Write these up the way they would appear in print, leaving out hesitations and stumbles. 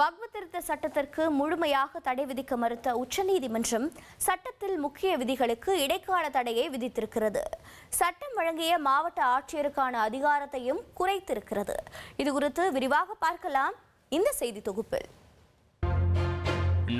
வக்ஃப் திருத்த சட்டத்திற்கு முழுமையாக தடை விதிக்க மறுத்த உச்சநீதிமன்றம் சட்டத்தில் முக்கிய விதிகளுக்கு இடைக்கால தடையை விதித்திருக்கிறது. சட்டம் வழங்கிய மாவட்ட ஆட்சியருக்கான அதிகாரத்தையும் குறைத்திருக்கிறது. இதுகுறித்து விரிவாக பார்க்கலாம் இந்த செய்தி தொகுப்பில்.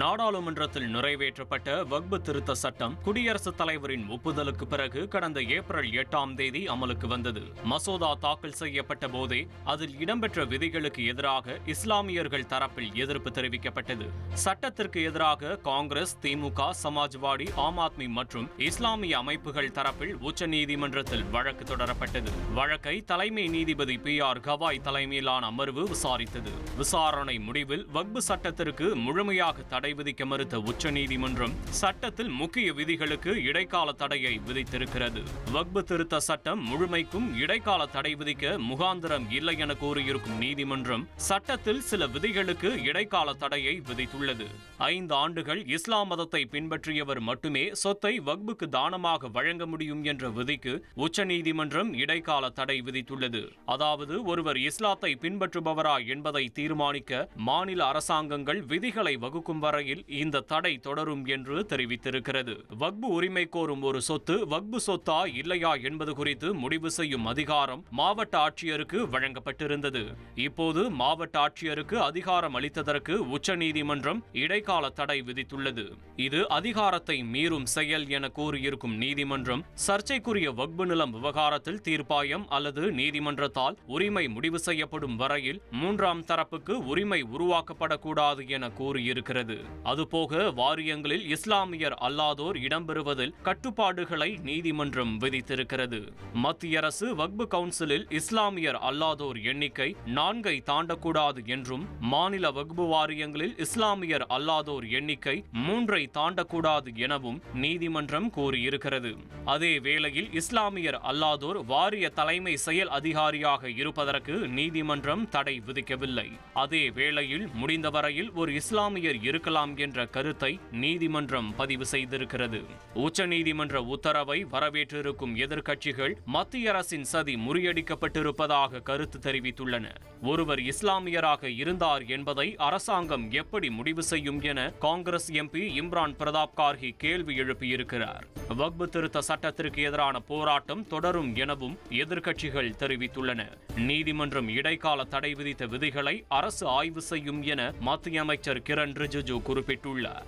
நாடாளுமன்றத்தில் நிறைவேற்றப்பட்ட வக்ஃப் திருத்த சட்டம் குடியரசுத் தலைவரின் ஒப்புதலுக்கு பிறகு கடந்த ஏப்ரல் 8ஆம் தேதி அமலுக்கு வந்தது. மசோதா தாக்கல் செய்யப்பட்ட போதே அதில் இடம்பெற்ற விதிகளுக்கு எதிராக இஸ்லாமியர்கள் தரப்பில் எதிர்ப்பு தெரிவிக்கப்பட்டது. சட்டத்திற்கு எதிராக காங்கிரஸ், திமுக, சமாஜ்வாடி, ஆம் ஆத்மி மற்றும் இஸ்லாமிய அமைப்புகள் தரப்பில் உச்சநீதிமன்றத்தில் வழக்கு தொடரப்பட்டது. வழக்கை தலைமை நீதிபதி PR கவாய் தலைமையிலான அமர்வு விசாரித்தது. விசாரணை முடிவில் வக்ஃப் சட்டத்திற்கு முழுமையாக தடை விதிக்க மறுத்த உச்சநீதிமன்றம் சட்டத்தில் முக்கிய விதிகளுக்கு இடைக்கால தடையை விதித்திருக்கிறது. வக்ஃப் திருத்த சட்டம் முழுமைக்கும் இடைக்கால தடை விதிக்க முகாந்திரம் இல்லை என கூறியிருக்கும் நீதிமன்றம் சட்டத்தில் சில விதிகளுக்கு இடைக்கால தடையை விதித்துள்ளது. 5 ஆண்டுகள் இஸ்லாம் மதத்தை பின்பற்றியவர் மட்டுமே சொத்தை வக்ஃபுக்கு தானமாக வழங்க முடியும் என்ற விதிக்கு உச்சநீதிமன்றம் இடைக்கால தடை விதித்துள்ளது. அதாவது ஒருவர் இஸ்லாத்தை பின்பற்றுபவரா என்பதை தீர்மானிக்க மாநில அரசாங்கங்கள் விதிகளை வகுக்கும் வரையில் இந்த தடை தொடரும் என்று தெரிவித்திருக்கிறது. வக்ஃப் உரிமை கோரும் ஒரு சொத்து வக்ஃப் சொத்தா இல்லையா என்பது குறித்து முடிவு செய்யும் அதிகாரம் மாவட்ட ஆட்சியருக்கு வழங்கப்பட்டிருந்தது. இப்போது மாவட்ட ஆட்சியருக்கு அதிகாரம் அளித்ததற்கு உச்சநீதிமன்றம் இடைக்கால தடை விதித்துள்ளது. இது அதிகாரத்தை மீறும் செயல் என கூறியிருக்கும் நீதிமன்றம் சர்ச்சைக்குரிய வக்ஃப் நிலம் விவகாரத்தில் தீர்ப்பாயம் அல்லது நீதிமன்றத்தால் உரிமை முடிவு செய்யப்படும் வரையில் 3ஆம் தரப்புக்கு உரிமை உருவாக்கப்படக்கூடாது என கூறியிருக்கிறது. அதுபோக வாரியங்களில் இஸ்லாமியர் அல்லாதோர் இடம்பெறுவதில் கட்டுப்பாடுகளை நீதிமன்றம் விதித்திருக்கிறது. மத்திய அரசு வக்ஃப் கவுன்சிலில் இஸ்லாமியர் அல்லாதோர் எண்ணிக்கை 4ஐ தாண்டக்கூடாது என்றும் மாநில வக்ஃப் வாரியங்களில் இஸ்லாமியர் அல்லாதோர் எண்ணிக்கை 3ஐ தாண்டக்கூடாது எனவும் நீதிமன்றம் கூறியிருக்கிறது. அதே வேளையில் இஸ்லாமியர் அல்லாதோர் வாரிய தலைமை செயல் அதிகாரியாக இருப்பதற்கு நீதிமன்றம் தடை விதிக்கவில்லை. அதே வேளையில் முடிந்தவரையில் ஒரு இஸ்லாமியர் இருக்கலாம் என்ற கருத்தை நீதிமன்றம் பதிவு செய்திருக்கிறது. உச்சநீதிமன்ற உத்தரவை வரவேற்றிருக்கும் எதிர்க்கட்சிகள் மத்திய அரசின் சதி முறியடிக்கப்பட்டிருப்பதாக கருத்து தெரிவித்துள்ளன. ஒருவர் இஸ்லாமியராக இருந்தார் என்பதை அரசாங்கம் எப்படி முடிவு செய்யும் என காங்கிரஸ் MP இம்ரான் பிரதாப் கார்கி கேள்வி எழுப்பியிருக்கிறார். வக்ஃப் திருத்த சட்டத்திற்கு எதிரான போராட்டம் தொடரும் எனவும் எதிர்க்கட்சிகள் தெரிவித்துள்ளன. நீதிமன்றம் இடைக்கால தடை விதித்த விதிகளை அரசு ஆய்வு செய்யும் என மத்திய அமைச்சர் கிரண் ரிஜிஜு குறிப்பிட்டுள்ளார்.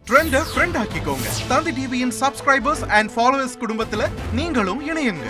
ட்ரெண்ட ஃப்ரெண்ட் ஆக்கிக்கோங்க. தந்தி டிவியின் சப்ஸ்கிரைபர்ஸ் அண்ட் ஃபாலோவர்ஸ் குடும்பத்துல நீங்களும் இணையுங்க.